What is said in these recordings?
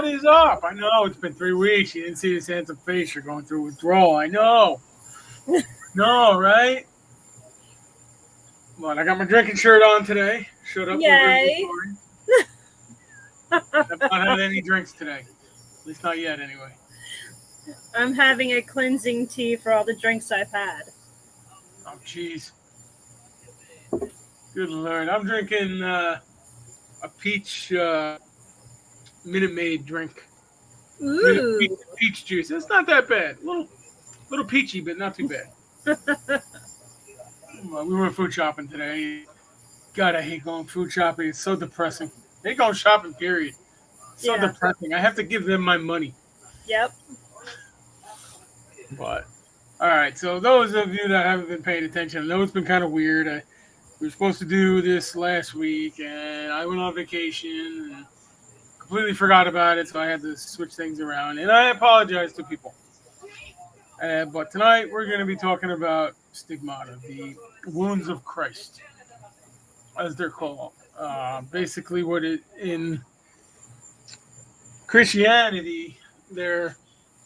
What is up? I know it's been 3 weeks. You didn't see this handsome face. You're going through withdrawal. I know. No, right? Well, I got my drinking shirt on today. Showed up with Yay! inventory. I've not had any drinks today. At least not yet, anyway. I'm having a cleansing tea for all the drinks I've had. Oh, jeez. Good Lord. I'm drinking a peach Minute Maid drink. Ooh. Peach juice. It's not that bad. Little peachy, but not too bad. Well, we went food shopping today. God, I hate going food shopping. It's so depressing. I hate going shopping, period. It's so depressing. I have to give them my money. Yep. But, all right. So those of you that haven't been paying attention, I know it's been kind of weird. We were supposed to do this last week, and I went on vacation and completely forgot about it, so I had to switch things around. And I apologize to people. But tonight we're going to be talking about stigmata, the wounds of Christ, as they're called. Basically, what it in Christianity, they're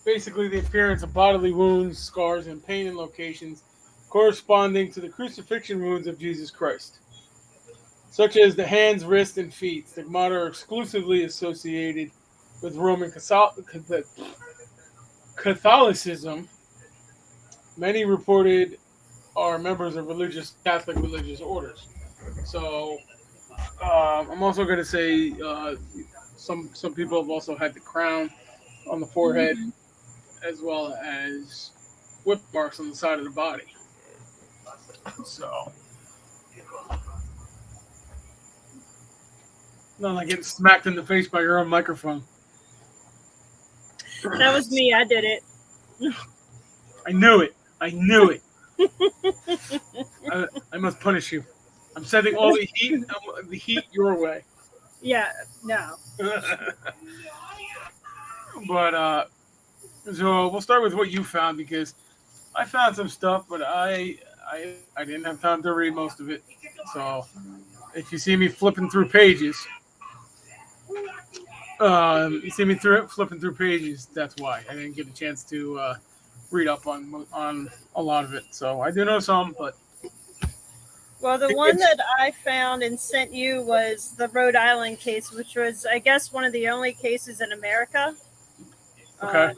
basically the appearance of bodily wounds, scars, and pain in locations corresponding to the crucifixion wounds of Jesus Christ, such as the hands, wrists, and feet. Stigmata are exclusively associated with Roman Catholicism. Many reported are members of Catholic religious orders. So I'm also going to say some people have also had the crown on the forehead, as well as whip marks on the side of the body. So, not like getting smacked in the face by your own microphone. That was me. I did it. I knew it. I must punish you. I'm sending all the heat your way. Yeah. No. But so we'll start with what you found, because I found some stuff, but I didn't have time to read most of it. So if you see me flipping through pages, flipping through pages, that's why I didn't get a chance to read up on a lot of it. So I do know some, but Well, the one that I found and sent you was the Rhode Island case, which was, I guess, one of the only cases in America. Okay.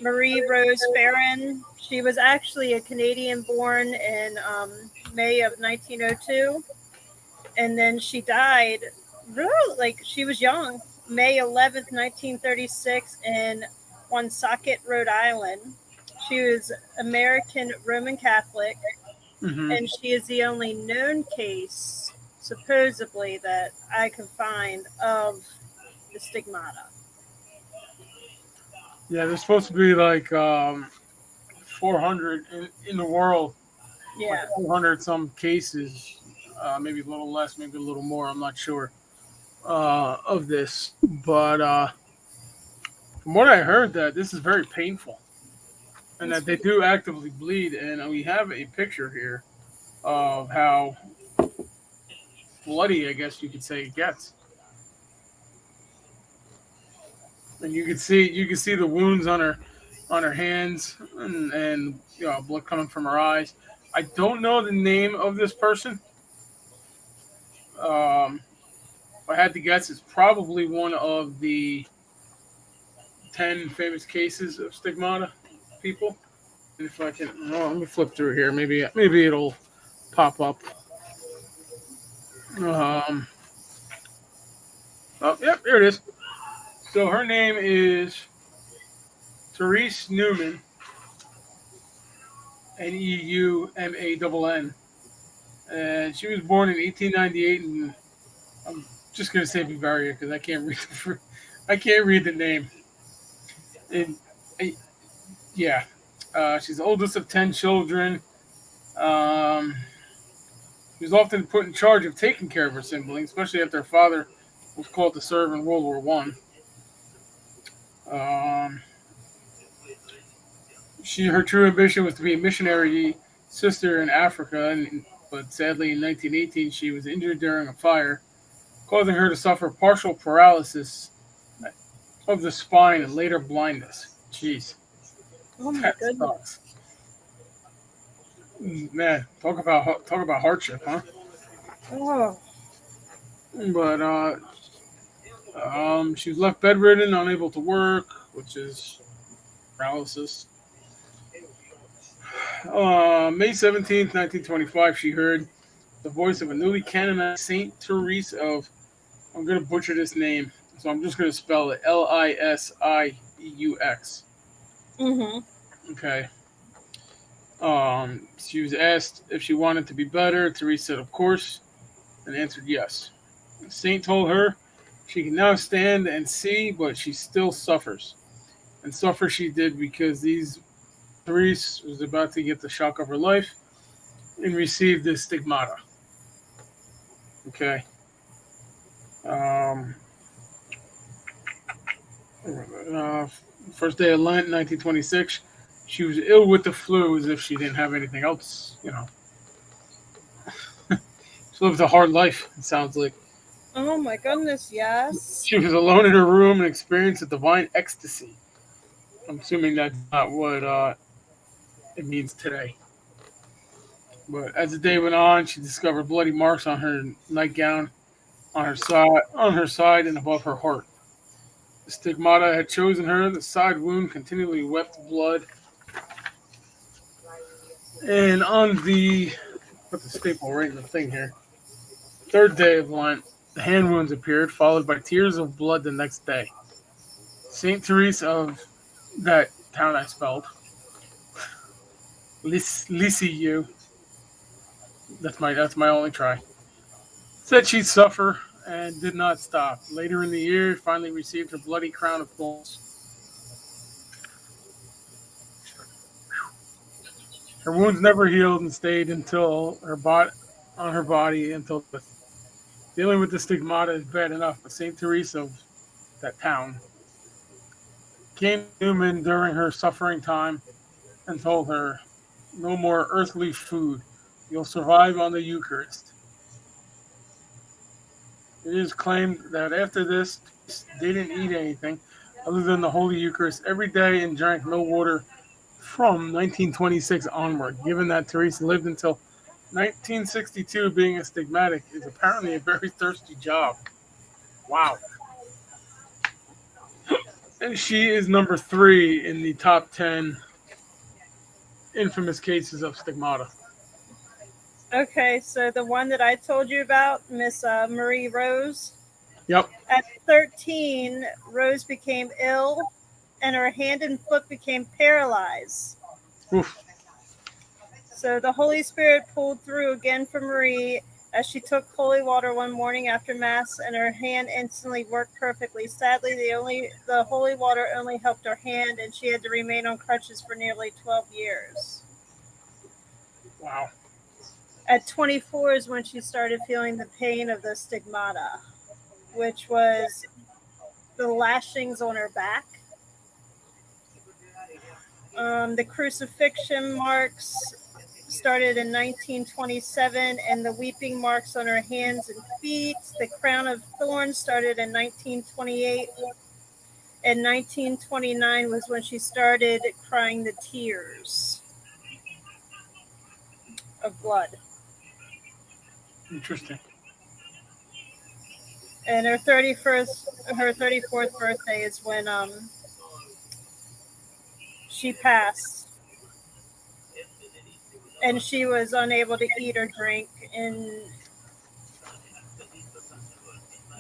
Marie Rose Farron. She was actually a Canadian born in May of 1902. And then she died really, she was young, May 11th, 1936 in Woonsocket, Rhode Island. She was American Roman Catholic. Mm-hmm. And she is the only known case, supposedly, that I can find of the stigmata. Yeah, there's supposed to be like 400 in the world. Yeah. Like 400 some cases, maybe a little less, maybe a little more. I'm not sure of this. But from what I heard, that this is very painful. And that they do actively bleed. And we have a picture here of how bloody, I guess you could say, it gets. And you can see the wounds on her hands and blood coming from her eyes. I don't know the name of this person. If I had to guess, it's probably one of the 10 famous cases of stigmata people. And if I can, let me flip through here. Maybe it'll pop up. Oh, yep, there it is. So her name is Therese Neumann, Neumann, and she was born in 1898, and I'm just gonna say Bavaria because I can't read the name. And she's the oldest of 10 children. She was often put in charge of taking care of her siblings, especially after her father was called to serve in World War One. Her true ambition was to be a missionary sister in Africa, but sadly in 1918 she was injured during a fire, causing her to suffer partial paralysis. of the spine and later blindness. Jeez, Oh my that goodness. sucks. Man, talk about hardship, huh? Oh. But she was left bedridden, unable to work, which is paralysis. May 17th, 1925, she heard the voice of a newly canonized Saint Therese of, I'm going to butcher this name, so I'm just going to spell it Lisieux. Mhm. Okay. She was asked if she wanted to be better. Therese said, of course, and answered yes. The saint told her she can now stand and see, but she still suffers. And suffer she did because these Therese was about to get the shock of her life and receive the stigmata. Okay. Um, uh, First day of Lent, 1926. She was ill with the flu as if she didn't have anything else. She lived a hard life, it sounds like. Oh my goodness, yes. She was alone in her room and experienced a divine ecstasy. I'm assuming that's not what it means today. But as the day went on, she discovered bloody marks on her nightgown, on her side, and above her heart. The stigmata had chosen her. The side wound continually wept blood. And on the put the staple right in the thing here. Third day of Lent, the hand wounds appeared, followed by tears of blood the next day. Saint Therese of that town I spelled, Lisieux. That's my only try. Said she'd suffer and did not stop. Later in the year, finally received her bloody crown of thorns. Her wounds never healed and stayed until on her body until death. Dealing with the stigmata is bad enough, but Saint Therese of that town came to Newman during her suffering time and told her, "No more earthly food. You'll survive on the Eucharist." It is claimed that after this, they didn't eat anything other than the Holy Eucharist every day and drank no water from 1926 onward. Given that Teresa lived until 1962, being a stigmatic is apparently a very thirsty job. Wow. And she is number 3 in the top 10 infamous cases of stigmata. Okay, so the one that I told you about, Miss Marie Rose. Yep. At 13, Rose became ill, and her hand and foot became paralyzed. Oof. So the Holy Spirit pulled through again for Marie as she took holy water one morning after Mass, and her hand instantly worked perfectly. Sadly, the holy water only helped her hand, and she had to remain on crutches for nearly 12 years. Wow. At 24 is when she started feeling the pain of the stigmata, which was the lashings on her back. The crucifixion marks started in 1927, and the weeping marks on her hands and feet. The crown of thorns started in 1928. And 1929 was when she started crying the tears of blood. Interesting. And her 34th birthday is when she passed, and she was unable to eat or drink. And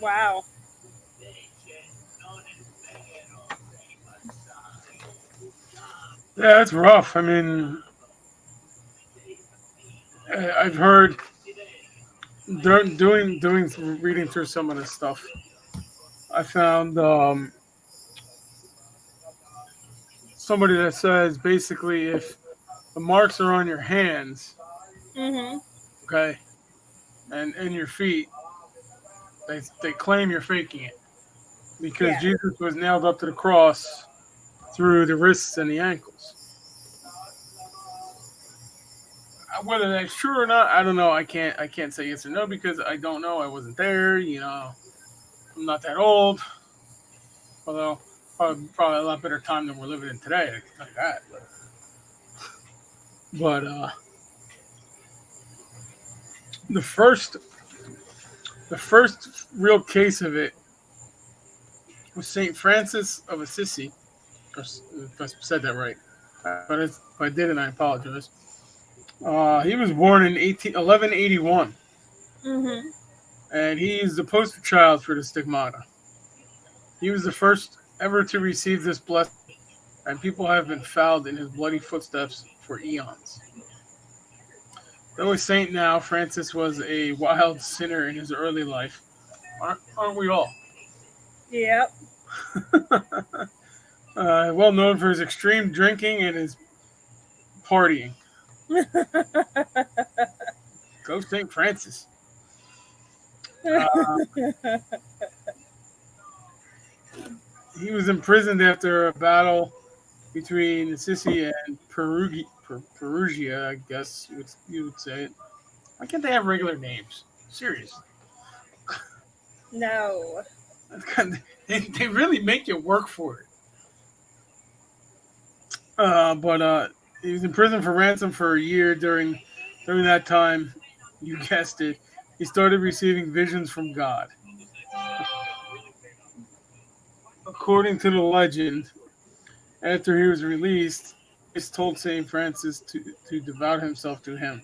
wow. Yeah, it's rough. I mean, I've heard doing reading through some of this stuff. I found somebody that says basically if the marks are on your hands, Mm-hmm. okay, and your feet, they claim you're faking it because Yeah. Jesus was nailed up to the cross through the wrists and the ankles. Whether that's true or not, I don't know. I can't say yes or no because I don't know. I wasn't there. I'm not that old. Although probably a lot better time than we're living in today. I can tell you that. But the first the first real case of it was Saint Francis of Assisi. If I said that right, but if I didn't, I apologize. He was born in 1181, Mhm. and he is the poster child for the stigmata. He was the first ever to receive this blessing, and people have been fouled in his bloody footsteps for eons. Though a saint now, Francis was a wild sinner in his early life. Aren't we all? Yep. Well known for his extreme drinking and his partying. Go St. Francis. Uh, he was imprisoned after a battle between Assisi and Perugia, I guess you would say it. Why can't they have regular names? Seriously. No. They really make you work for it. But he was in prison for ransom for a year. During that time, you guessed it, he started receiving visions from God. According to the legend, after he was released, Christ told Saint Francis to devote himself to him,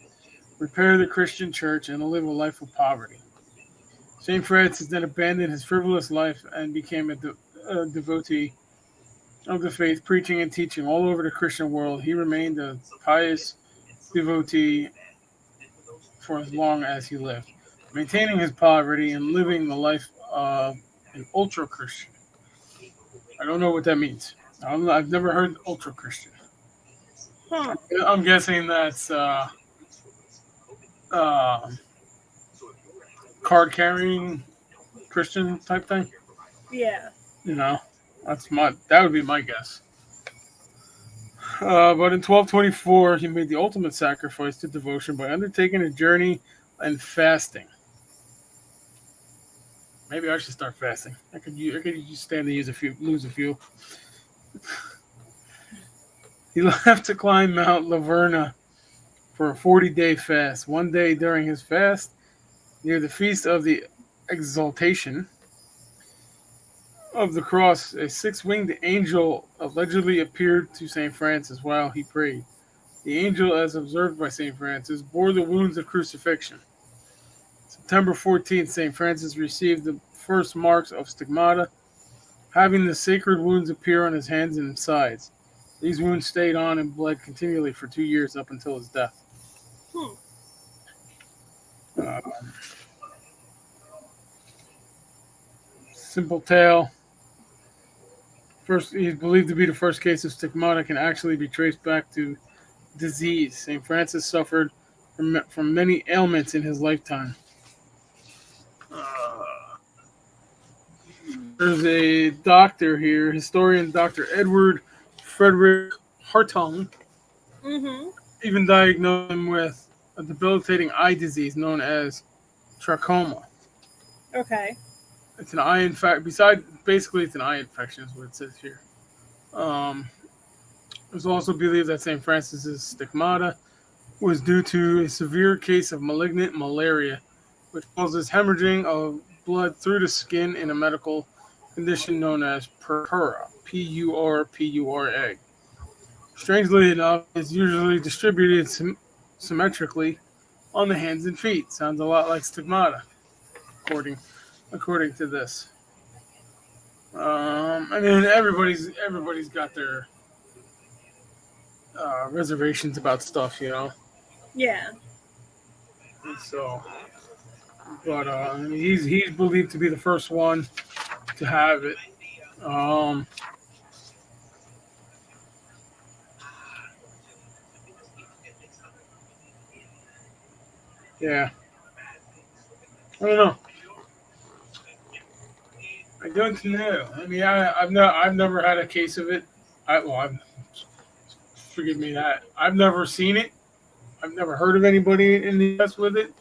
repair the Christian church, and live a life of poverty. Saint Francis then abandoned his frivolous life and became a devotee of the faith, preaching and teaching all over the Christian world. He remained a pious devotee for as long as he lived, maintaining his poverty and living the life of an ultra Christian. I don't know what that means. I've never heard ultra Christian. Huh. I'm guessing that's uh, card carrying Christian type thing. Yeah. You know, that would be my guess. But in 1224, he made the ultimate sacrifice to devotion by undertaking a journey and fasting. Maybe I should start fasting. I could stand to lose a few. He left to climb Mount Laverna for a 40-day fast. One day during his fast, near the feast of the Exaltation of the Cross, a six-winged angel allegedly appeared to St. Francis while he prayed. The angel, as observed by St. Francis, bore the wounds of crucifixion. September 14th, St. Francis received the first marks of stigmata, having the sacred wounds appear on his hands and sides. These wounds stayed on and bled continually for 2 years up until his death. Hmm. Uh, Simple tale. First, he's believed to be the first case of stigmata can actually be traced back to disease. St. Francis suffered from many ailments in his lifetime. Uh, there's a doctor here, historian Dr. Edward Frederick Hartung, Mhm. even diagnosed him with a debilitating eye disease known as trachoma. Okay. It's an eye infection. Besides, basically, it's an eye infection, is what it says here. Um, it was also believed that St. Francis's stigmata was due to a severe case of malignant malaria, which causes hemorrhaging of blood through the skin in a medical condition known as purpura, Purpura. Strangely enough, it's usually distributed symmetrically on the hands and feet. Sounds a lot like stigmata, according according to this. I mean, everybody's got their reservations about stuff, you know. Yeah. So, but he's believed to be the first one to have it. Um, yeah, I don't know. I don't know. I mean, I've never had a case of it. Forgive me that I've never seen it. I've never heard of anybody in the U.S. with it.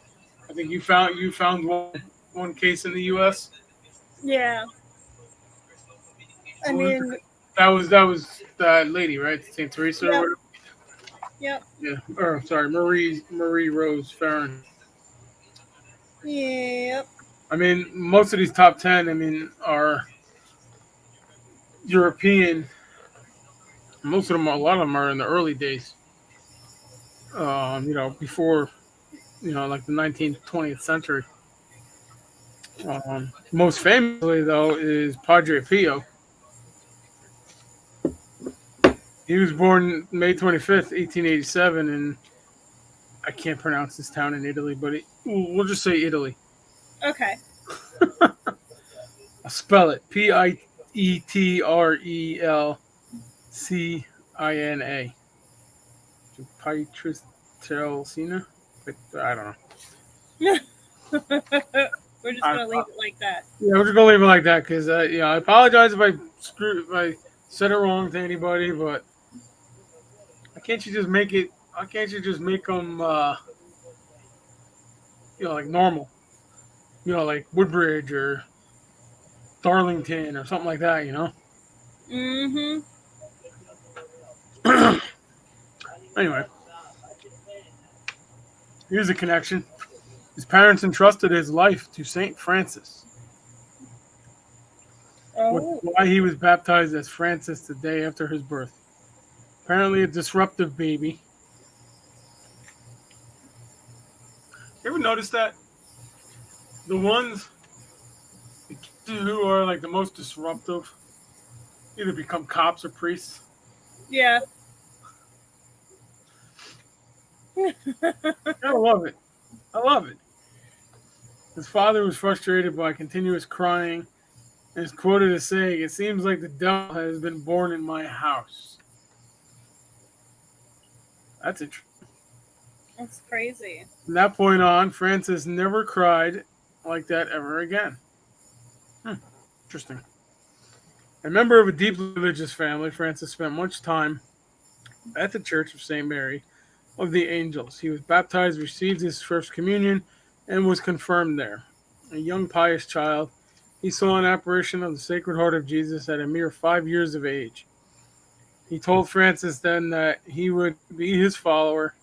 I think you found one case in the U.S. Yeah. I What was mean, it? That was that lady, right? Saint Teresa or Yep. whatever. Yep. Yeah. Or sorry, Marie Rose Farron. Yep. I mean, most of these top 10, I mean, are European. Most of them, a lot of them are in the early days. Before like the 19th, 20th century. Most famously, though, is Padre Pio. He was born May 25th, 1887, and I can't pronounce this town in Italy, but we'll just say Italy. Okay. I'll spell it Pietrelcina. Pietrelcina? I don't know. We're just I, gonna leave it like that. yeah, we're just gonna leave it like that because I apologize if I said it wrong to anybody, but why can't you just make it? Why can't you just make them like normal? Like Woodbridge or Darlington or something like that. Mm-hmm. Anyway, here's a connection. His parents entrusted his life to Saint Francis, which Oh. is why he was baptized as Francis the day after his birth. Apparently, a disruptive baby. You ever notice that the ones the kids who are like the most disruptive either become cops or priests? Yeah. I love it. I love it. His father was frustrated by continuous crying and is quoted as saying, "It seems like the devil has been born in my house." That's interesting. That's crazy. From that point on, Francis never cried like that ever again. Hmm, interesting. A member of a deeply religious family, Francis spent much time at the Church of St. Mary of the Angels. He was baptized, received his first communion, and was confirmed there. A young pious child, he saw an apparition of the Sacred Heart of Jesus at a mere 5 years of age. He told Francis then that he would be his follower,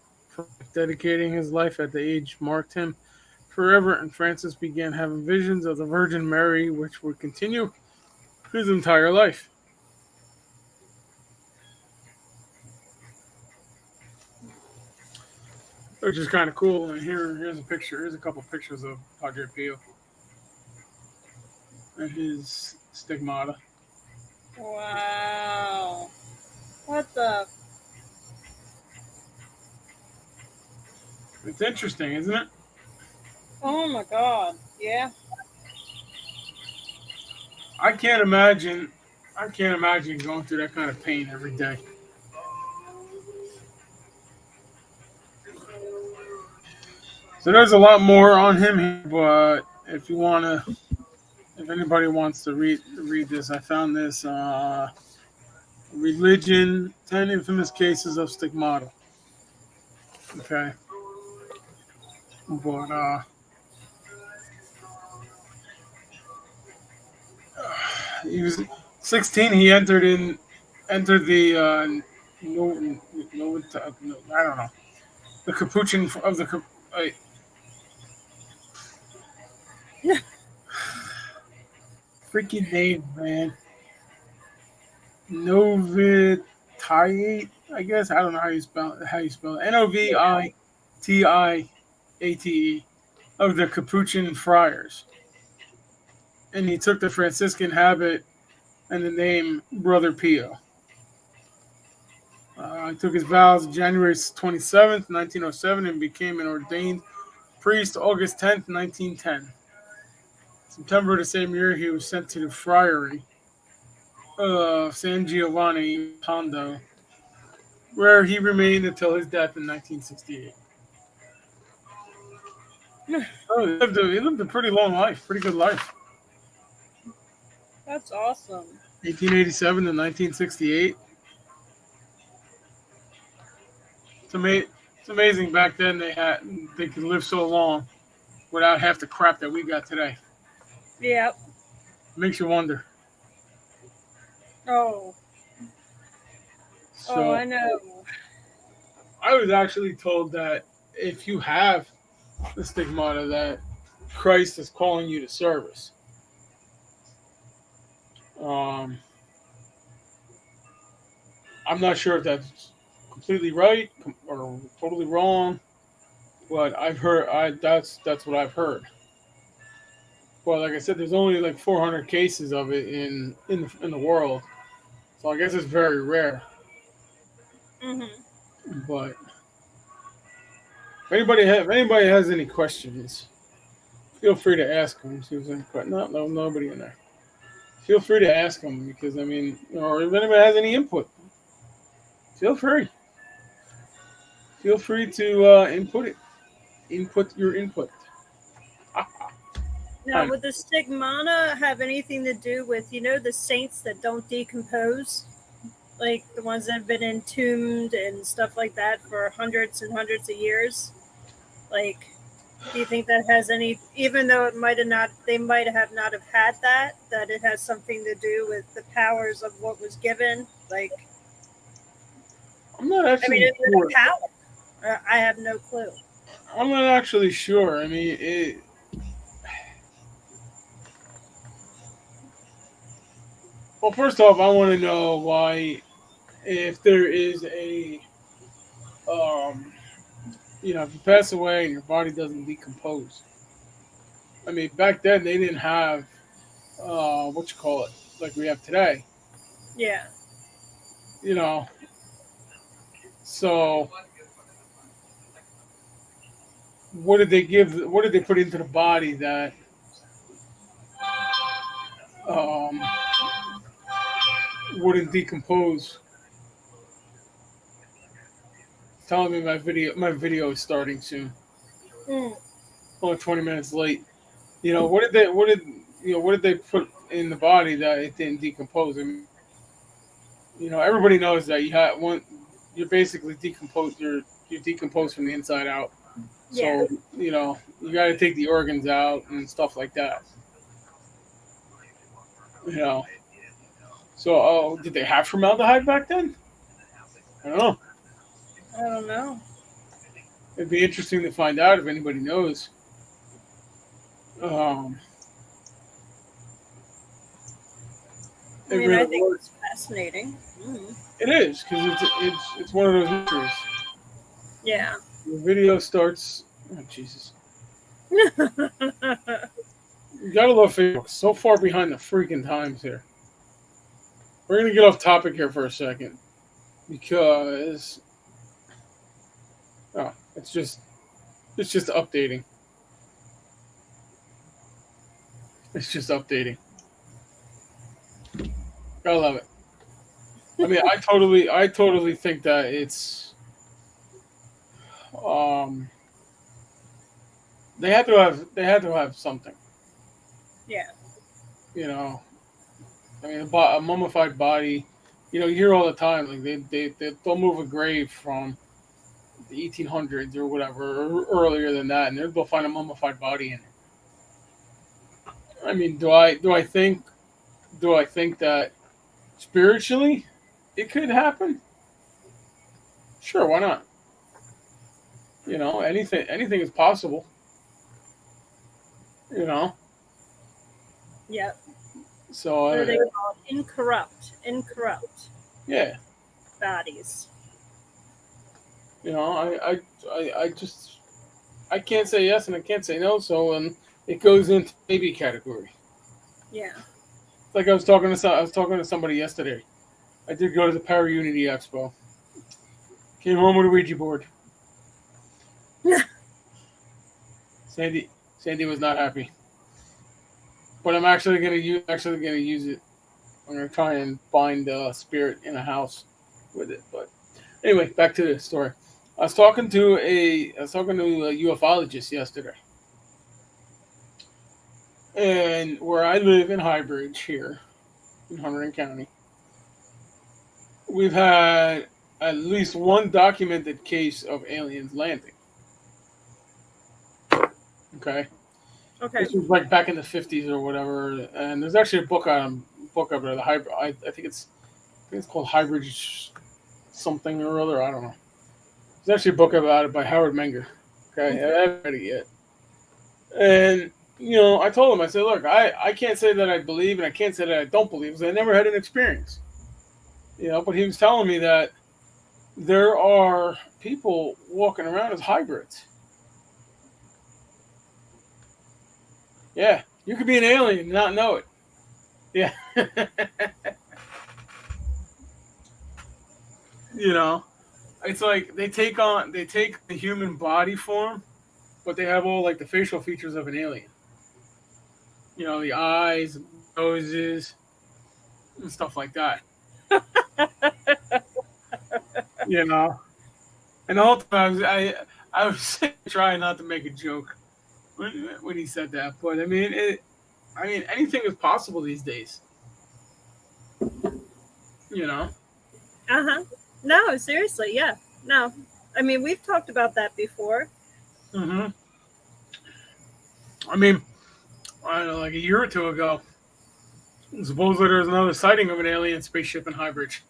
dedicating his life at the age marked him forever, and Francis began having visions of the Virgin Mary, which would continue his entire life. Which is kind of cool. And here's a picture. Here's a couple of pictures of Padre Pio and his stigmata. Wow. What the? It's interesting, isn't it? Oh my God. Yeah. I can't imagine. I can't imagine going through that kind of pain every day. So there's a lot more on him here, but if anybody wants to read this, I found this religion: 10 infamous cases of stigmata. Okay, but he was 16. He entered the no, I don't know, the Capuchin of the freaking name, man. Novitiate, I guess. I don't know how you spell it. Novitiate of the Capuchin friars, and he took the Franciscan habit and the name Brother Pio. He took his vows January 27th, 1907, and became an ordained priest August 10th, 1910. September of the same year, he was sent to the friary of San Giovanni Pondo, where he remained until his death in 1968. Oh, he lived a pretty long life, pretty good life. That's awesome. 1887 to 1968. It's amazing back then they could live so long without half the crap that we got today. Yep. Makes you wonder. Oh. Oh, So I know. I was actually told that if you have the stigmata, that Christ is calling you to service. Um, I'm not sure if that's completely right or totally wrong, but I've heard that's what I've heard. Well, like I said, there's only like 400 cases of it in the world, so I guess it's very rare. Hmm. But if anybody has any questions, feel free to ask them. See if there's any no, nobody in there. Feel free to ask them because I mean, or if anybody has any input, feel free. Feel free to input it. Input your input. Now, I know. would the stigmata have anything to do with, the saints that don't decompose? Like the ones that have been entombed and stuff like that for hundreds and hundreds of years? Like, do you think that has any, even though it might have not, they might have not have had that it has something to do with the powers of what was given? Like, I'm not I mean, actually is it sure. a power? I have no clue. I'm not actually sure. I mean, well, first off, I want to know why, if there is um, if you pass away and your body doesn't decompose. I mean, back then they didn't have what you call it like we have today. Yeah. You know, so what did they give? What did they put into the body that um, wouldn't decompose? Telling me my video is starting soon. Mm. Only 20 minutes late. What did they put in the body that it didn't decompose? I mean, everybody knows that you're basically decomposed. You decompose from the inside out. Yeah. So you got to take the organs out and stuff like that. You know. So did they have formaldehyde back then? I don't know. I don't know. It'd be interesting to find out if anybody knows. Um, I it mean, I really think was. it's fascinating. Mm. It is because it's one of those mysteries. Yeah. The video starts. Oh Jesus! You gotta love Facebook. So far behind the freaking times here. We're gonna get off topic here for a second because oh, it's just updating. It's just updating. Gotta love it. I mean, I totally think that um they had to have something. Yeah. You know, I mean, a mummified body. You hear all the time like they'll move a grave from the 1800s or whatever, or earlier than that, and they'll find a mummified body in it. I mean, do I think that spiritually it could happen? Sure, why not? Anything is possible. You know, Yep. so What are they called? Incorrupt yeah, bodies. I can't say yes and I can't say no, so it goes into maybe category. Yeah. It's like I was talking to somebody yesterday. I did go to the Power Unity Expo. Came home with a Ouija board. Sandy Sandy was not happy, but I'm actually gonna use it. I'm gonna try and find a spirit in a house with it. But anyway, back to the story. I was talking to a ufologist yesterday, and where I live in Highbridge here in Hunterdon County, we've had at least one documented case of aliens landing. Okay, Okay. this was like back in the 50s or whatever, and there's actually a book of it. The hybrid. I think it's called Highbridge something or other. I don't know. There's actually a book about it by Howard Menger. Okay, I haven't read it yet. And I told him, I said, look, I can't say that I believe, and I can't say that I don't believe, because I never had an experience. But he was telling me that there are people walking around as hybrids. Yeah, you could be an alien and not know it. Yeah. you know, it's like they take the human body form, but they have all like the facial features of an alien. The eyes, noses, and stuff like that. You know, and the whole time I was trying not to make a joke when he said that, but I mean anything is possible these days. You know. Uh-huh. No, seriously, yeah. No. I mean, we've talked about that before. hmm I mean, I don't know, like a year or two ago, supposedly there was another sighting of an alien spaceship in Highbridge.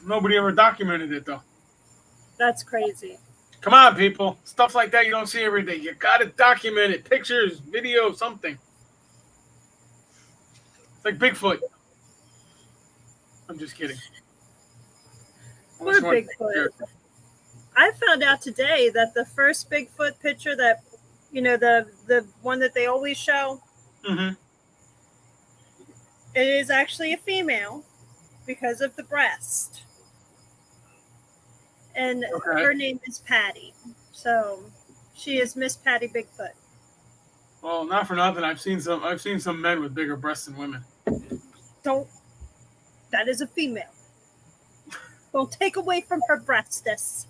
Nobody ever documented it though. That's crazy. Come on, people. Stuff like that you don't see every day. You gotta document it. Pictures, video, something. It's like Bigfoot. I'm just kidding. Poor Bigfoot. I found out today that the first Bigfoot picture that, the one that they always show, Mm-hmm. it is actually a female because of the breast. And Okay. her name is Patty. So she is Miss Patty Bigfoot. Well, not for nothing. I've seen some men with bigger breasts than women. Don't, that is a female. Don't take away from her breastness.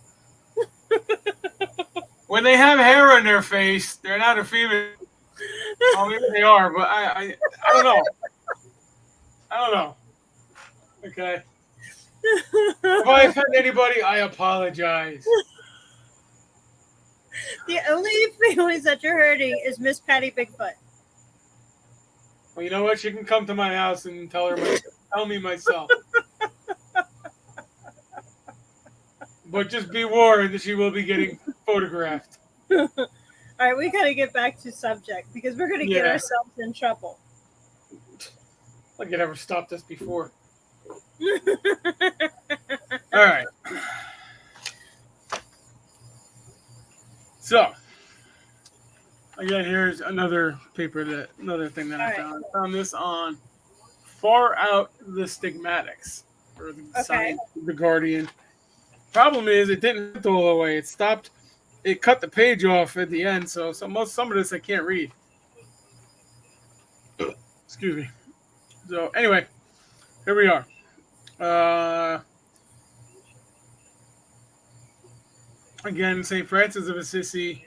When they have hair on their face, they're not a female. Well, maybe they are, but I don't know. I don't know. Okay. If I offend anybody, I apologize. The only feelings that you're hurting is Miss Patty Bigfoot. Well, you know what? She can come to my house and tell me myself. But just be warned that she will be getting photographed. All right, we got to get back to subject because we're going to get Yeah. ourselves in trouble. Like it ever stopped us before. All right. So, again, here's another thing that I found. I found this on Far Out the Stigmatics, or the Science of the Guardian. Problem is, it didn't print all the way. It stopped. It cut the page off at the end, so some of this I can't read. Excuse me. So anyway, here we are. Again, St. Francis of Assisi,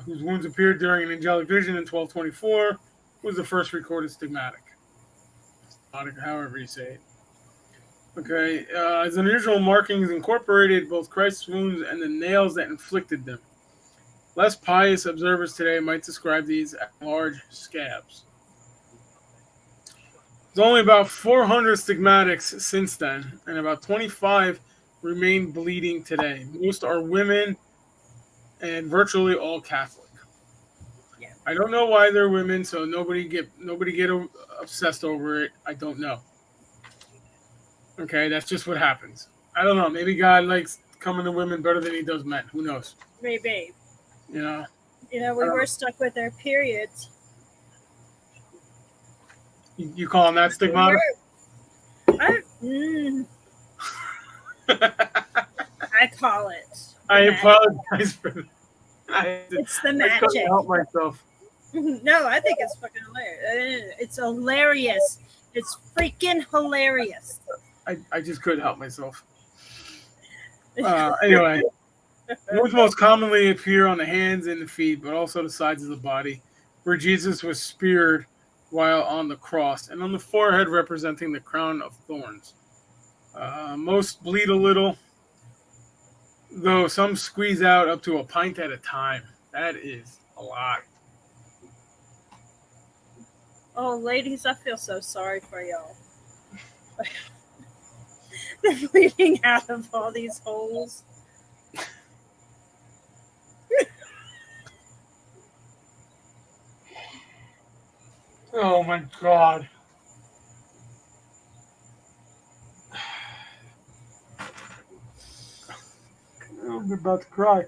whose wounds appeared during an angelic vision in 1224, was the first recorded stigmatic. However you say it. Okay, his unusual markings incorporated both Christ's wounds and the nails that inflicted them. Less pious observers today might describe these as large scabs. There's only about 400 stigmatics since then, and about 25 remain bleeding today. Most are women, and virtually all Catholic. Yeah. I don't know why they're women, so nobody get obsessed over it. I don't know. Okay, that's just what happens. I don't know. Maybe God likes coming to women better than he does men. Who knows? Maybe. You know. We were stuck with our periods. You call them that stigmata? I call it. I apologize for that. It's the I magic. couldn't help myself. No, I think it's fucking hilarious. It's hilarious. It's freaking hilarious. I just couldn't help myself. Anyway, wounds most commonly appear on the hands and the feet, but also the sides of the body, where Jesus was speared while on the cross, and on the forehead representing the crown of thorns. Most bleed a little, though some squeeze out up to a pint at a time. That is a lot. Oh, ladies, I feel so sorry for y'all. They're bleeding out of all these holes. Oh my god. I'm about to cry.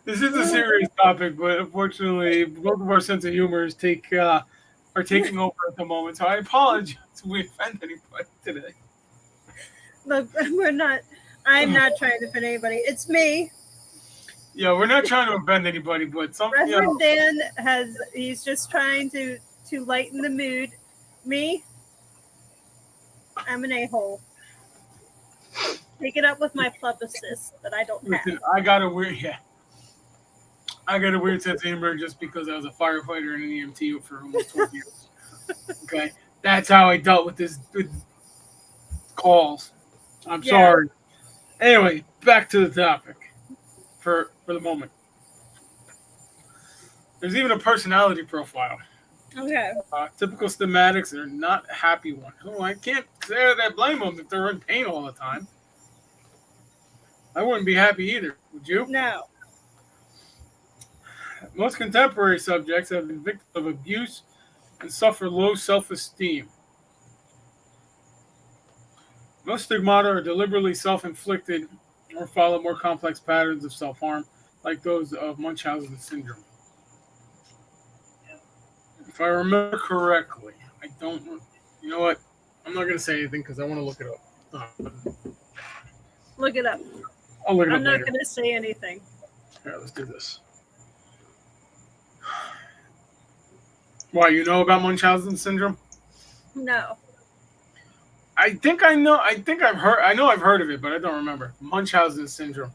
This is a serious topic, but unfortunately, both of our sense of humor are taking over at the moment. So I apologize if we offend anybody today. Look, we're not. I'm not trying to offend anybody. It's me. Yeah, we're not trying to offend anybody, but Reverend Dan has. He's just trying to lighten the mood. Me, I'm an a-hole. Take it up with my publicist that I don't listen, have. I got a weird sense of humor just because I was a firefighter and an EMT for almost 20 years. Okay, that's how I dealt with this with calls. I'm sorry. Anyway, back to the topic for the moment. There's even a personality profile. Okay. Typical stigmatics are not happy ones. Oh, I can't say that I blame them if they're in pain all the time. I wouldn't be happy either, would you? No. Most contemporary subjects have been victims of abuse and suffer low self-esteem. Most stigmata are deliberately self-inflicted or follow more complex patterns of self-harm, like those of Munchausen syndrome. If I remember correctly, I don't. You know what? I'm not going to say anything because I want to look it up. Look it up. I'll look it up I'm not later. going to say anything. Here, let's do this. Why, you know about Munchausen syndrome? No. I think I know. I think I've heard. I know I've heard of it, but I don't remember. Munchausen syndrome.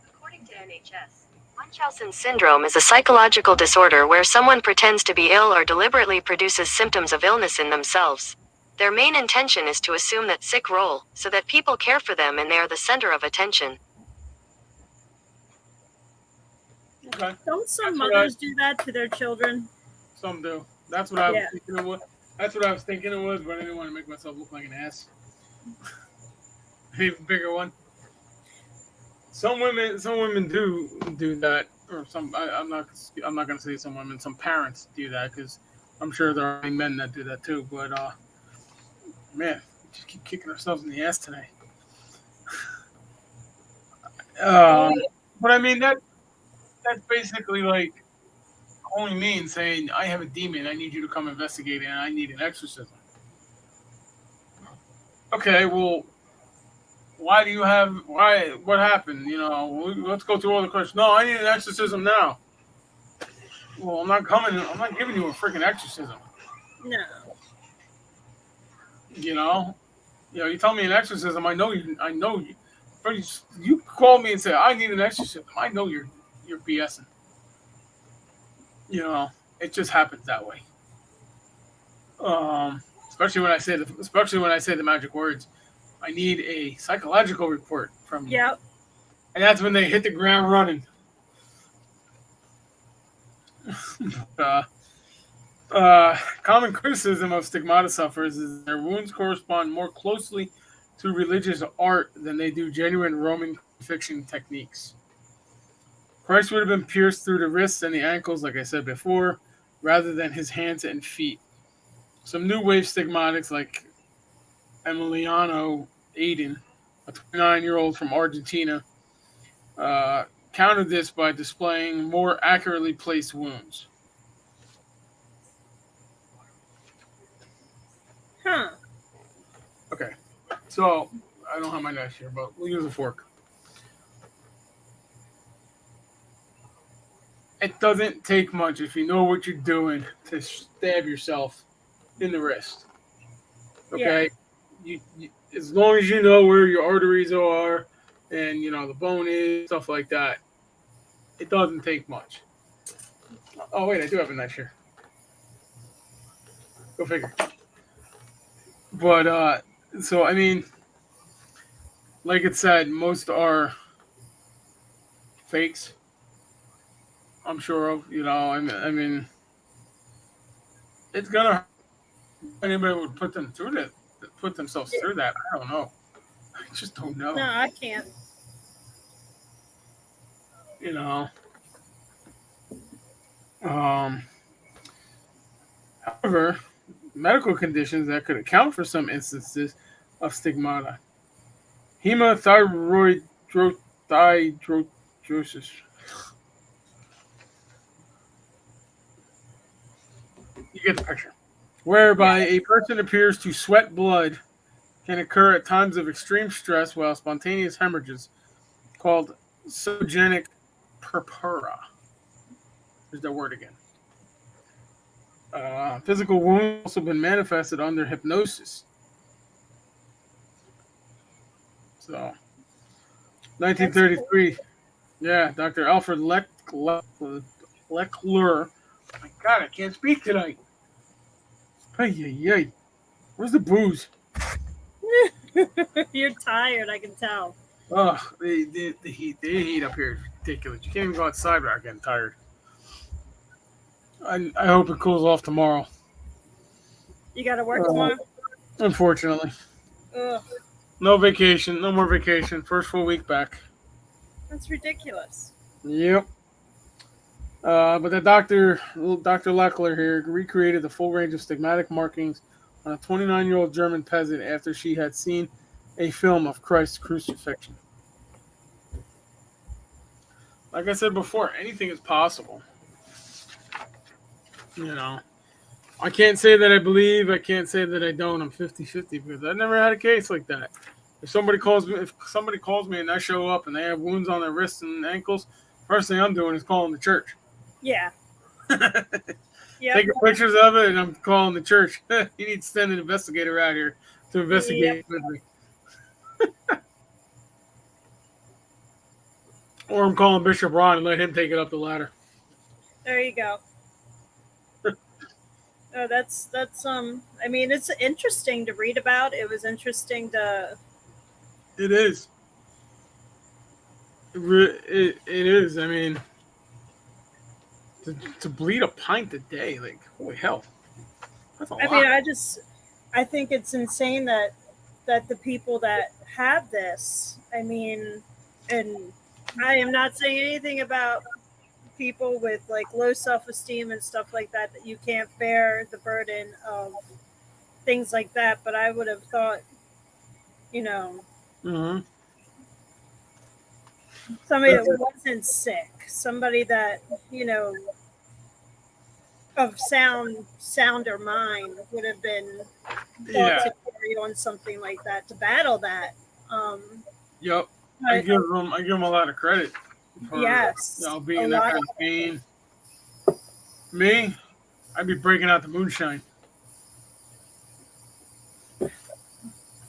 According to NHS, Munchausen syndrome is a psychological disorder where someone pretends to be ill or deliberately produces symptoms of illness in themselves. Their main intention is to assume that sick role, so that people care for them and they are the center of attention. Okay. Don't some mothers do that to their children? Some do. That's what I was thinking it was. That's what I was thinking it was, but I didn't want to make myself look like an ass. An even bigger one. Some women do that, or some. I'm not going to say some women. Some parents do that because I'm sure there are men that do that too. But man, we just keep kicking ourselves in the ass today. But I mean that's basically like only means saying I have a demon. I need you to come investigate it, and I need an exorcism. Okay, well, why do you have why? What happened? You know, let's go through all the questions. No, I need an exorcism now. Well, I'm not coming. I'm not giving you a freaking exorcism. No. You know, you tell me an exorcism. I know you. I know you. You call me and say I need an exorcism. I know you're BSing. You know, it just happens that way. Especially when I say the magic words. I need a psychological report from you. Yep. And that's when they hit the ground running. Common criticism of stigmata sufferers is their wounds correspond more closely to religious art than they do genuine Roman crucifixion techniques. Christ would have been pierced through the wrists and the ankles, like I said before, rather than his hands and feet. Some new wave stigmatics like Emiliano Aiden, a 29-year-old from Argentina, countered this by displaying more accurately placed wounds. Huh. Okay, so I don't have my knife here, but we'll use a fork. It doesn't take much if you know what you're doing to stab yourself in the wrist. Okay, you as long as you know where your arteries are and the bone is, stuff like that, it doesn't take much. Oh wait, I do have a knife here. Go figure. But so I mean, like it said, most are fakes. I'm sure of. I mean, it's gonna hurt. Anybody would put them through that, put themselves through that. I don't know. I just don't No, know. I can't. You know. Um. However, medical conditions that could account for some instances of stigmata: hemathyroidrosis. You get the picture. Yeah. Whereby a person appears to sweat blood can occur at times of extreme stress while spontaneous hemorrhages called sogenic purpura. There's that word again. Physical wounds also been manifested under hypnosis. So, That's cool. 1933. Yeah, Dr. Alfred Leckler. My God, I can't speak tonight. Hey, hey, hey. Where's the booze? You're tired, I can tell. Oh, the heat up here is ridiculous. You can't even go outside without getting tired. I hope it cools off tomorrow. You got to work Uh, tomorrow? Unfortunately, Ugh, no vacation, no more vacation. First full week back. that's ridiculous. Yep. But Dr. Leckler here, recreated the full range of stigmatic markings on a 29-year-old German peasant after she had seen a film of Christ's crucifixion. Like I said before, anything is possible. You know, I can't say that I believe, I can't say that I don't. I'm 50-50 because I've never had a case like that. If somebody calls me and I show up and they have wounds on their wrists and ankles, first thing I'm doing is calling the church. Yeah. Yep. Taking pictures of it, and I'm calling the church. You need to send an investigator out here to Yep. investigate with me. Or I'm calling Bishop Ron and let him take it up the ladder. There you go. Oh, I mean, it's interesting to read about. It was interesting to. It is. It is. I mean, to bleed a pint a day, like, holy hell. That's a I mean, lot. I think it's insane that the people that have this, I mean, and I am not saying anything about people with like low self-esteem and stuff like that you can't bear the burden of things like that, but I would have thought, you know, Mm-hmm. somebody that wasn't sick, somebody that, you know, of sounder mind would have been thought Yeah. to carry on something like that to battle that. Um, Yep. I but give them a lot of credit for yes, being a in that lot. kind of pain. Me, I'd be breaking out the moonshine.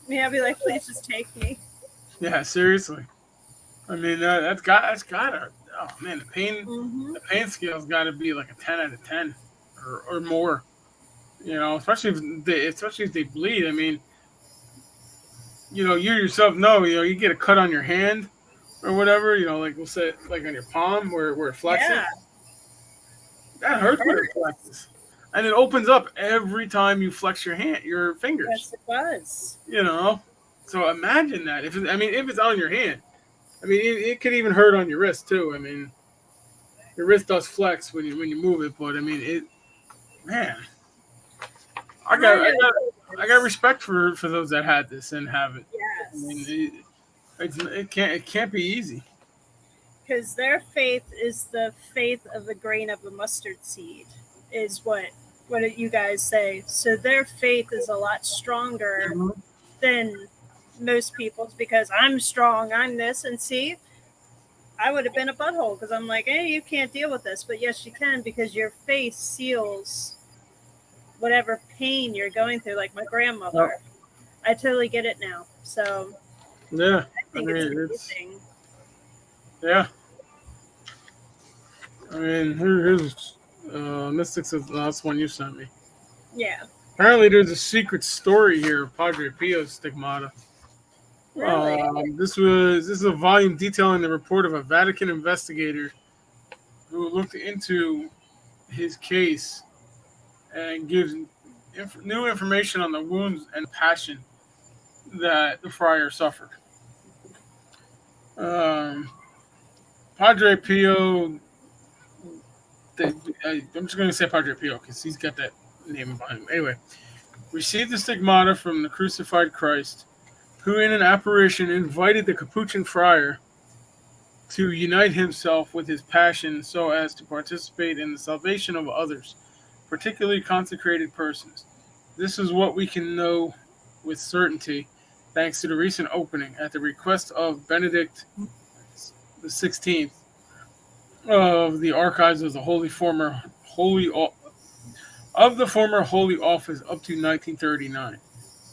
Me, I'd be like, please just take me. Yeah, seriously. I mean, that's gotta. Oh man, Hmm. the pain scale's got to be like a 10 out of 10 or more. Especially if they bleed. I mean, you yourself know. You get a cut on your hand or whatever. Like we'll say, like on your palm where it flexes. Yeah, That it hurts when it hurts. flexes, and it opens up every time you flex your fingers. Yes, it was. You know. So imagine that. If it's on your hand, it could even hurt on your wrist too. I mean, your wrist does flex when you move it, but I mean it. Man, I I got I know got it I got is. respect for those that had this and have it. I mean, Yes, it can't be easy. because their faith is the faith of a grain of a mustard seed, is what you guys say. So their faith is a lot stronger Mhm. than most people's because I'm strong, I'm this, and see, I would have been a butthole because I'm like, hey, you can't deal with this, but yes, you can because your faith seals whatever pain you're going through. Like my Yep. grandmother, I totally get it now. So Yeah, I I think it's mean it's amazing. yeah. Here's Mystics of the last one you sent me. Yeah, Apparently, there's a secret story here of Padre Pio's stigmata. really. This is a volume detailing the report of a Vatican investigator who looked into his case and gives new information on the wounds and passion that the friar suffered. Um, Padre Pio, they, I'm just going to say Padre Pio because he's got that name behind him. Anyway, received the stigmata from the crucified Christ, who in an apparition invited the Capuchin friar to unite himself with his passion so as to participate in the salvation of others, particularly consecrated persons. This is what we can know with certainty thanks to the recent opening at the request of Benedict the 16th of the archives of the holy of the former Holy Office up to 1939,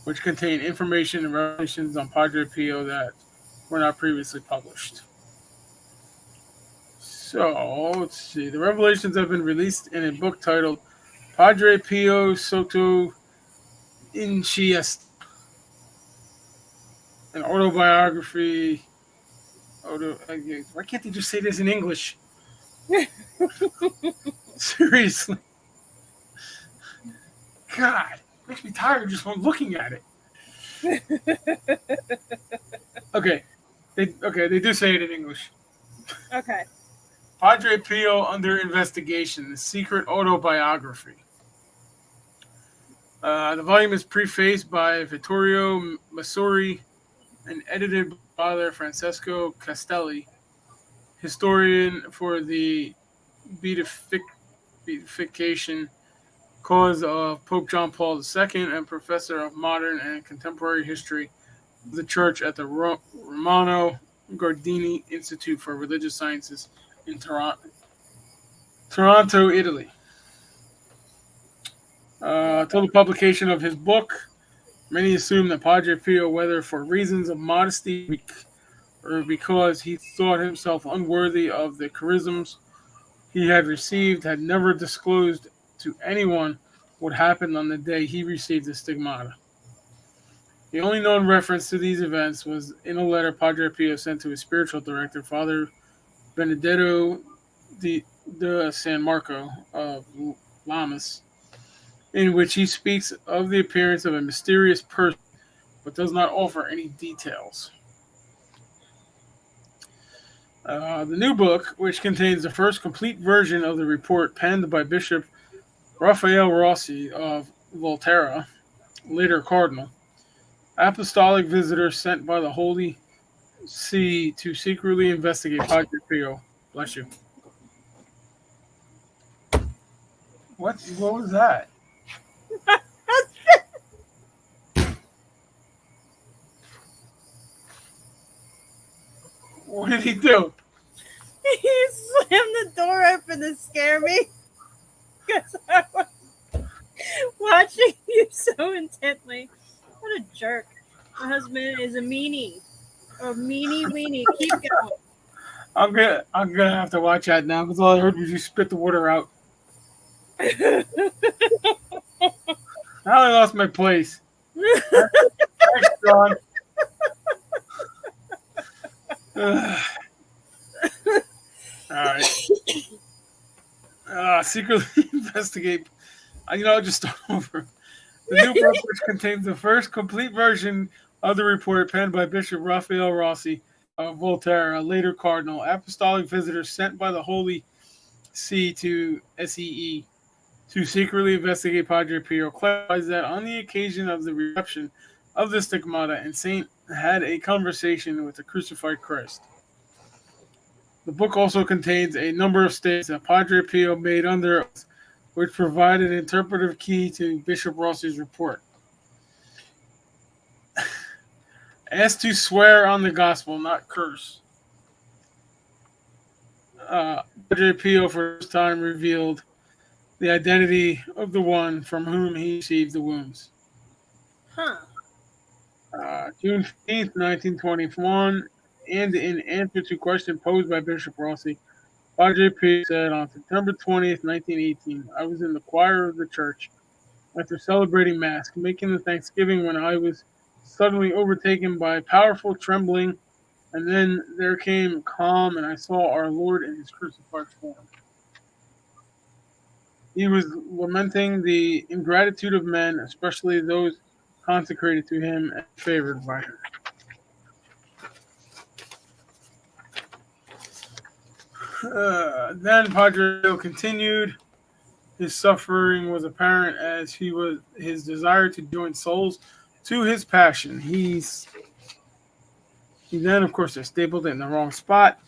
which contain information and revelations on Padre Pio that were not previously published. So, let's see. The revelations have been released in a book titled Padre Pio Soto Inchiest, an autobiography. Why can't they just say this in English? Seriously. God, makes me tired just from looking at it. They do say it in English. Okay. Padre Pio under investigation, the secret autobiography. The volume is prefaced by Vittorio Massori and edited by Father Francesco Castelli, historian for the beatification cause of Pope John Paul II and professor of modern and contemporary history of the Church at the Romano Guardini Institute for Religious Sciences in Toronto, Italy. Till the publication of his book, many assume that Padre Pio, whether for reasons of modesty or because he thought himself unworthy of the charisms he had received, had never disclosed to anyone what happened on the day he received the stigmata. The only known reference to these events was in a letter Padre Pio sent to his spiritual director, Father Benedetto de San Marco of Lamas, in which he speaks of the appearance of a mysterious person but does not offer any details. The new book, which contains the first complete version of the report penned by Bishop Raphael Rossi of Volterra, later Cardinal, apostolic visitor sent by the Holy See to secretly investigate Padre Pio. Bless you. What was that? What did he do? He slammed the door open to scare me because I was watching you so intently. What a jerk. My husband is a meanie. A meanie weenie. Keep going. I'm gonna have to watch that now because all I heard was you spit the water out. Now I lost my place. Thanks, John. All right. Secretly investigate. I'll just start over. The new book, which contains the first complete version of the report penned by Bishop Raphael Rossi of Volterra, a later cardinal, apostolic visitor sent by the Holy See to SEE to secretly investigate Padre Pio, clarifies that on the occasion of the reception of the stigmata, and Saint had a conversation with the crucified Christ. The book also contains a number of statements that Padre Pio made under oath, which provided an interpretive key to Bishop Rossi's report. Asked to swear on the gospel, not curse. Padre Pio for the first time revealed the identity of the one from whom he received the wounds. Huh. June 15th, 1921, and in answer to question posed by Bishop Rossi, Padre Pio said on September 20th, 1918, I was in the choir of the church after celebrating Mass, making the Thanksgiving when I was suddenly overtaken by powerful trembling, and then there came calm, and I saw our Lord in his crucified form. He was lamenting the ingratitude of men, especially those consecrated to him and favored by her. Then Padre Pio continued. His suffering was apparent as he was his desire to join souls to his passion. He then, of course, they stapled it in the wrong spot.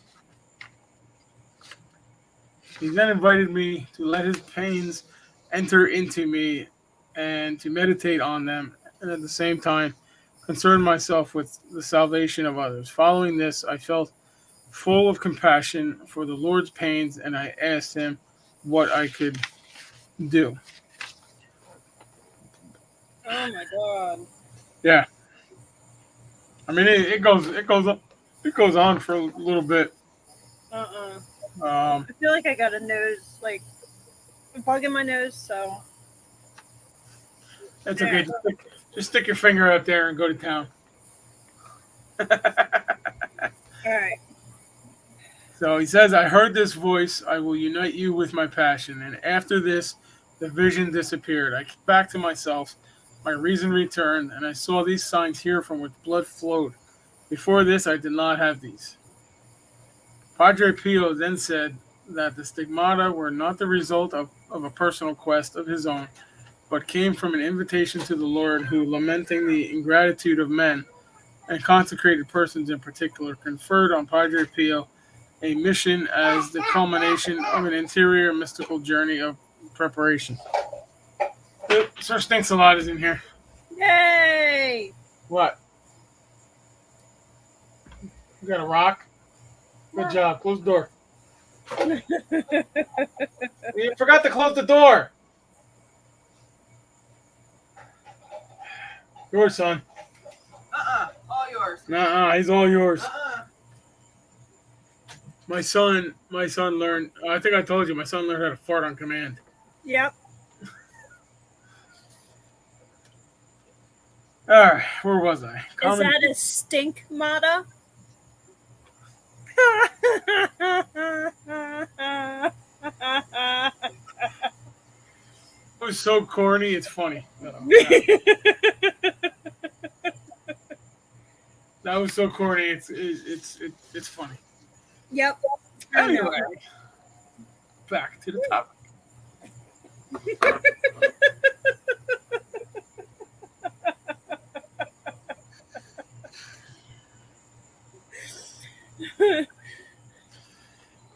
He then invited me to let his pains enter into me and to meditate on them, and at the same time concern myself with the salvation of others. Following this, I felt full of compassion for the Lord's pains, and I asked him what I could do. Oh my god. Yeah, I mean it goes on for a little bit. Uh-uh. Um, I feel like I got a nose, like a bug in my nose, so. it's okay. Just stick your finger out there and go to town. Alright. So he says, I heard this voice, I will unite you with my passion. And after this, the vision disappeared. I came back to myself, my reason returned, and I saw these signs here from which blood flowed. Before this, I did not have these. Padre Pio then said that the stigmata were not the result of a personal quest of his own, but came from an invitation to the Lord who, lamenting the ingratitude of men, and consecrated persons in particular, conferred on Padre Pio a mission as the culmination of an interior mystical journey of preparation. Sir Stinks a Lot is in here. Yay! What? You got a rock? Good job. Close the door. You forgot to close the door. Yours, son. All yours. Nuh-uh, he's all yours. Uh-uh. My son learned. I think I told you. My son learned how to fart on command. Yep. All right, where was I? Is that a stigmata? It was so corny. It's funny. That was so corny. It's funny. Yep. Anyway, back to the topic.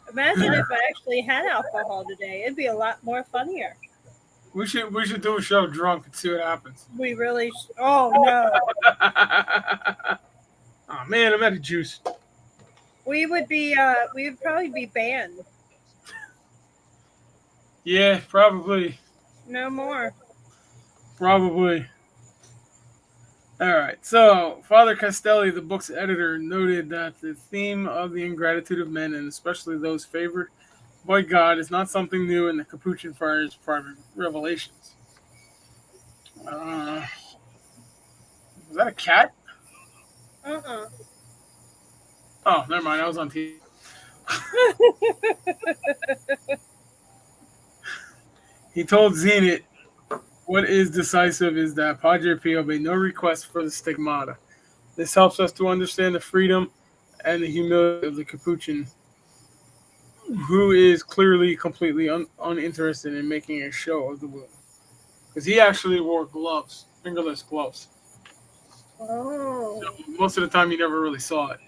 Imagine if I actually had alcohol today. It'd be a lot more funnier. We should do a show drunk and see what happens. We really. Oh no. Oh man, I'm out of juice. We would probably be banned. Yeah, probably. No more. Probably. All right. So, Father Castelli, the book's editor, noted that the theme of the ingratitude of men, and especially those favored by God, is not something new in the Capuchin Friars' private revelations. Was that a cat? Uh-uh. Oh, never mind. I was on TV. He told Zenit, what is decisive is that Padre Pio made no request for the stigmata. This helps us to understand the freedom and the humility of the Capuchin, who is clearly completely uninterested in making a show of the wound. Because he actually wore gloves, fingerless gloves. Oh. So most of the time you never really saw it.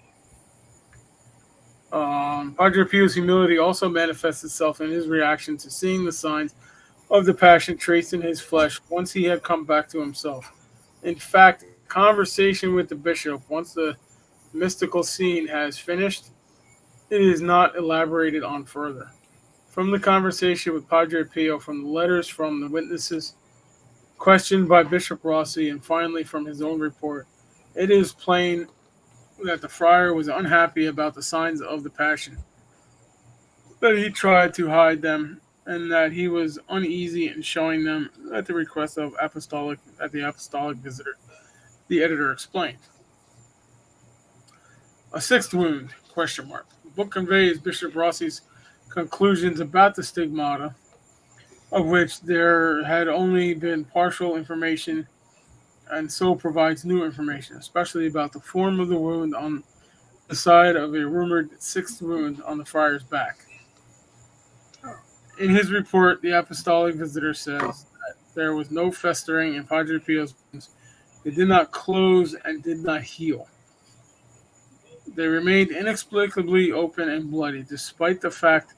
Padre Pio's humility also manifests itself in his reaction to seeing the signs of the passion traced in his flesh once he had come back to himself. In fact, conversation with the bishop, once the mystical scene has finished, it is not elaborated on further. From the conversation with Padre Pio, from the letters from the witnesses, questioned by Bishop Rossi, and finally from his own report, it is plain that the friar was unhappy about the signs of the passion, that he tried to hide them, and that he was uneasy in showing them at the request of the apostolic visitor. The editor explained. A sixth wound? The book conveys Bishop Rossi's conclusions about the stigmata. of which there had only been partial information, and so provides new information, especially about the form of the wound on the side of a rumored sixth wound on the friar's back. In his report, the apostolic visitor says that there was no festering in Padre Pio's wounds. They did not close and did not heal. They remained inexplicably open and bloody, despite the fact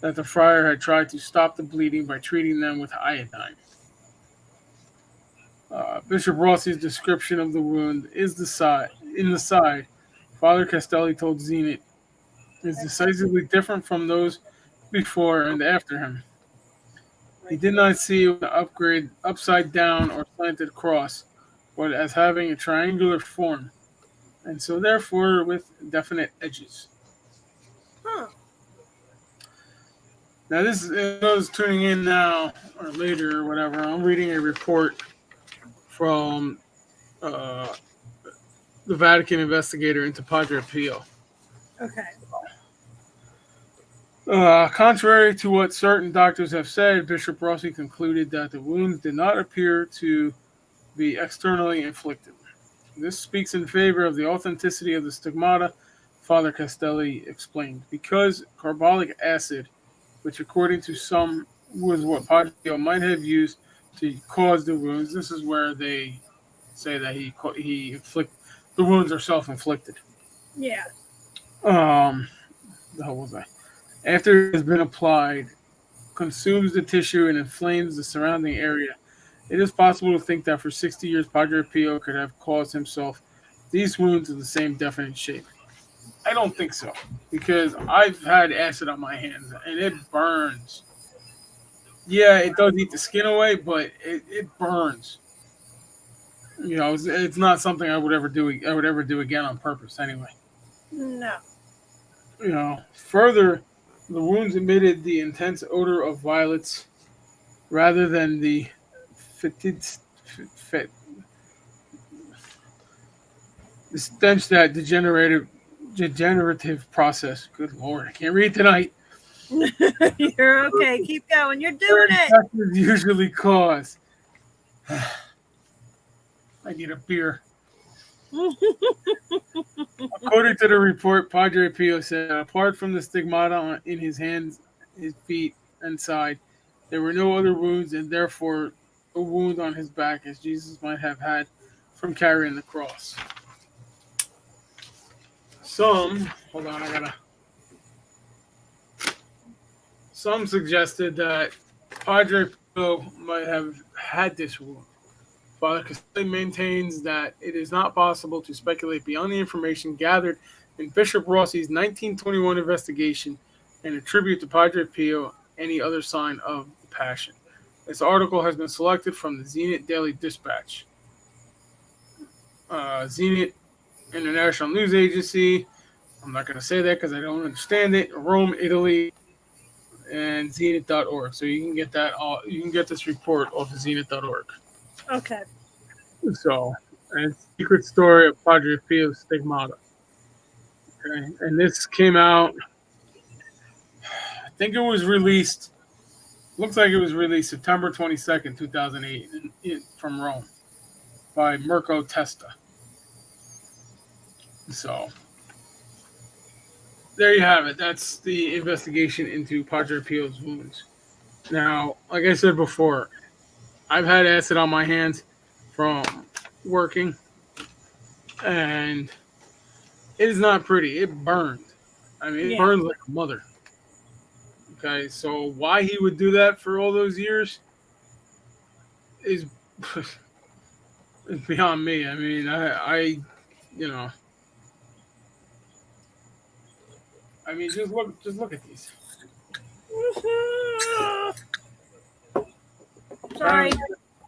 that the friar had tried to stop the bleeding by treating them with iodine. Bishop Rossi's description of the wound is in the side. Father Castelli told Zenit is decisively different from those before and after him. He did not see an upside down or slanted cross, but as having a triangular form, and so therefore with definite edges. Huh. Now, this is those tuning in now or later or whatever. I'm reading a report from the Vatican investigator into Padre Pio. Okay. Contrary to what certain doctors have said, Bishop Rossi concluded that the wounds did not appear to be externally inflicted. This speaks in favor of the authenticity of the stigmata, Father Castelli explained, because carbolic acid, which according to some was what Padre Pio might have used to cause the wounds. This is where they say that the wounds are self-inflicted. Yeah. The hell was I? After it has been applied, consumes the tissue and inflames the surrounding area. It is possible to think that for 60 years, Padre Pio could have caused himself these wounds in the same definite shape. I don't think so, because I've had acid on my hands and it burns. Yeah, it does eat the skin away, but it burns. You know, it's not something I would ever do. I would ever do again on purpose, anyway. No. You know, further, the wounds emitted the intense odor of violets rather than the fetid, the stench that degenerative process. Good Lord, I can't read tonight. You're okay. Keep going. You're doing it. Infections usually cause. I need a beer. According to the report, Padre Pio said, apart from the stigmata in his hands, his feet, and side, there were no other wounds, and therefore a wound on his back, as Jesus might have had from carrying the cross. Some suggested that Padre Pio might have had this wound. Father Castelli maintains that it is not possible to speculate beyond the information gathered in Bishop Rossi's 1921 investigation and attribute to Padre Pio any other sign of the passion. This article has been selected from the Zenit Daily Dispatch. Zenit International News Agency. I'm not going to say that because I don't understand it. Rome, Italy, and zenit.org. So you can get that. You can get this report off of zenit.org. Okay. So, and Secret Story of Padre Pio's Stigmata. Okay, and this came out. I think it was released. Looks like it was released September 22nd, 2008, from Rome by Mirko Testa. So, there you have it. That's the investigation into Padre Pio's wounds. Now, like I said before, I've had acid on my hands from working, and it is not pretty. It burned. I mean, it burns like a mother. Okay, so why he would do that for all those years is beyond me. I mean, I just look at these. Sorry.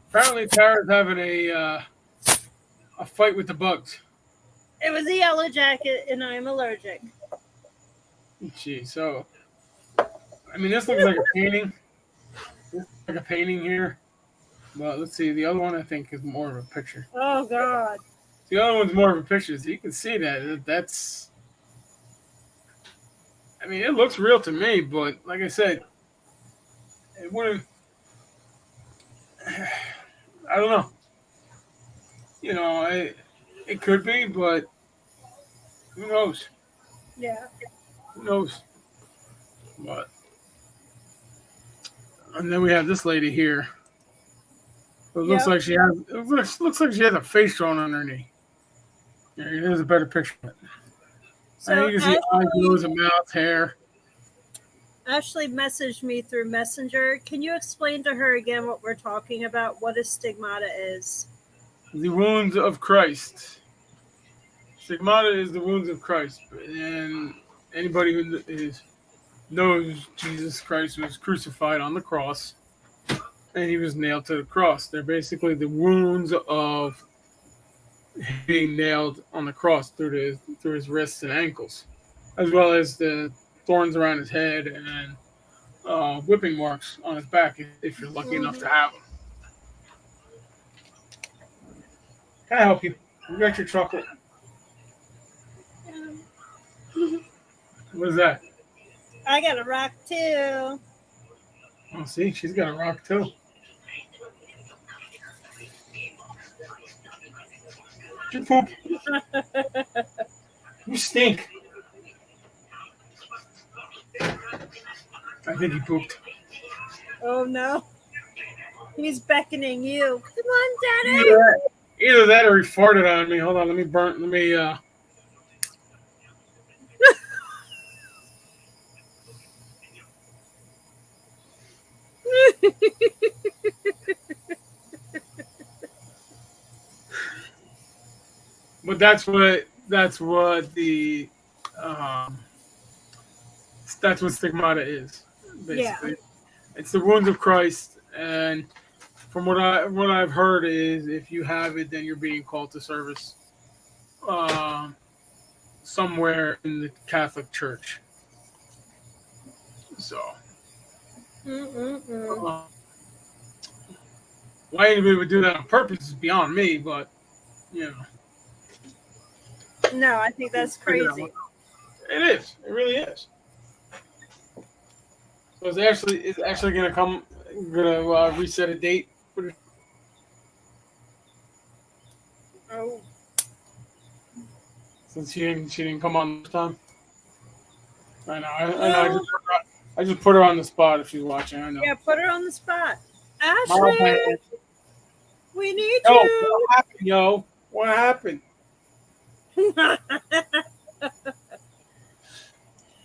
Apparently, Tara's having a fight with the bugs. It was a yellow jacket, and I'm allergic. Gee, so I mean, this looks like a painting. This looks like a painting here. Well, let's see. The other one I think is more of a picture. Oh God. The other one's more of a picture, so you can see that. That's. I mean, it looks real to me, but like I said, it wouldn't. I don't know. It could be, but who knows? Yeah. Who knows? But and then we have this lady here. It looks Yep. like she has. It looks like she has a face drawn on her knee. Yeah, here's a better picture. And So you can see eyes, nose, and mouth, hair. Ashley messaged me through Messenger. Can you explain to her again what we're talking about? What a stigmata is? The wounds of Christ. Stigmata is the wounds of Christ, and anybody who knows Jesus Christ was crucified on the cross, and he was nailed to the cross. They're basically the wounds of being nailed on the cross through his wrists and ankles, as well as the thorns around his head and whipping marks on his back if you're lucky enough to have them. Can I help you? You got your chocolate. What is that? I got a rock too. Oh, see, she's got a rock too. You poop. You stink. I think he pooped. Oh no. He's beckoning you. Come on, Daddy. Either that or he farted on me. Hold on, let me but um that's what stigmata is, basically. Yeah. It's the wounds of Christ, and from what I've heard is if you have it, then you're being called to service somewhere in the Catholic Church. So, uh, why anybody would do that on purpose is beyond me, but you know, No, I think that's crazy. it is. It really is. So it's actually gonna reset a date for the, Oh. since she didn't come on this time. I know. I Well, I just put her on the spot if she's watching. I know. yeah, put her on the spot. My bad. Ashley, we need Yo, you. what happened, yo? What happened?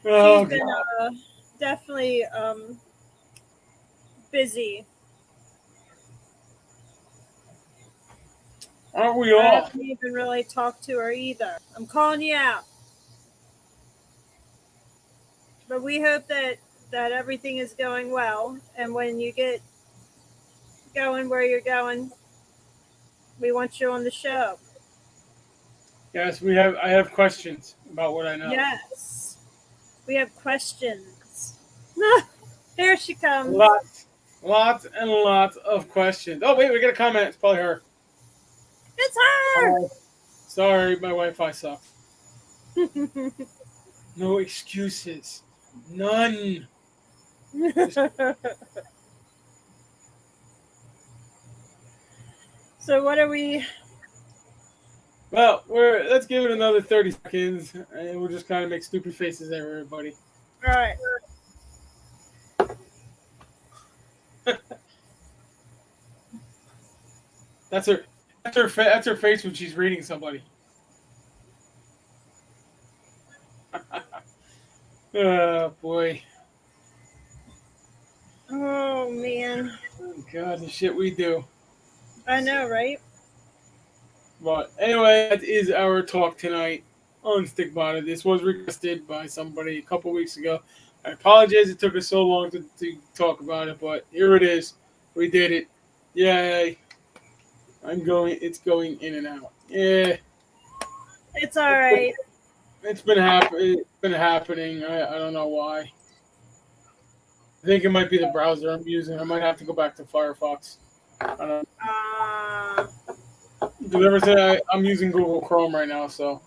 Oh, She's been definitely busy. aren't we I all? haven't even really talked to her either. I'm calling you out. But we hope that everything is going well, and when you get going where you're going, we want you on the show. Yes, we have. I have questions about what I know. Yes. We have questions. Here she comes. Lots and lots of questions. Oh wait, we got a comment. It's probably her. It's her. Sorry, my Wi-Fi sucks. No excuses. None. So what are we? Well, let's give it another 30 seconds, and we'll just kind of make stupid faces at everybody. All right. That's her. That's her face when she's reading somebody. Oh boy. Oh man. Oh, God, the shit we do. I know, right? But anyway, that is our talk tonight on Stigmata. This was requested by somebody a couple weeks ago. I apologize it took us so long to talk about it, but here it is. We did it. Yay. It's going in and out. Yeah. It's all right. It's been happening. I don't know why. I think it might be the browser I'm using. I might have to go back to Firefox. I don't know. Because ever since I'm using Google Chrome right now, so.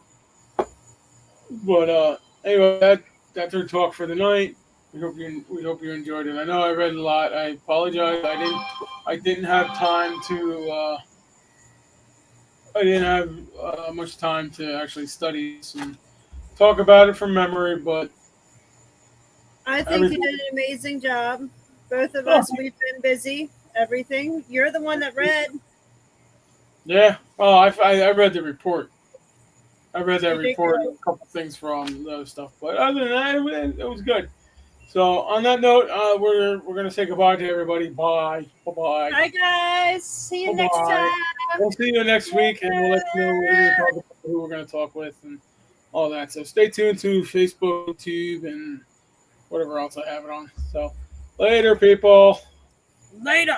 But anyway, that's our talk for the night. On Stigmata. This was requested by somebody a couple weeks ago. I apologize it took us so long to talk about it, but here it is. We did it. Yay. It's been happening. It's been happening. I don't know why. I think it might be the browser I'm using. I might have to go back to Firefox. I don't know. But anyway, that's our talk for the night. we hope you enjoyed it. I know I read a lot. I apologize. I didn't have time to. I didn't have much time to actually study this and talk about it from memory, but I think you everything. did an amazing job. Both of Oh, us, we've been busy. Everything. You're the one that read. yeah. Well, I read the report. I read that You did report and good. a couple things from the other stuff, but other than that, it was good. So on that note, we're gonna say goodbye to everybody. Bye. Bye. Bye. Bye, guys. See you Bye. next Bye. time. We'll see you next week, and we'll let you know what we're gonna talk about, who we're gonna talk with, and all that. So stay tuned to Facebook, YouTube, and whatever else I have it on. So later, people. Later.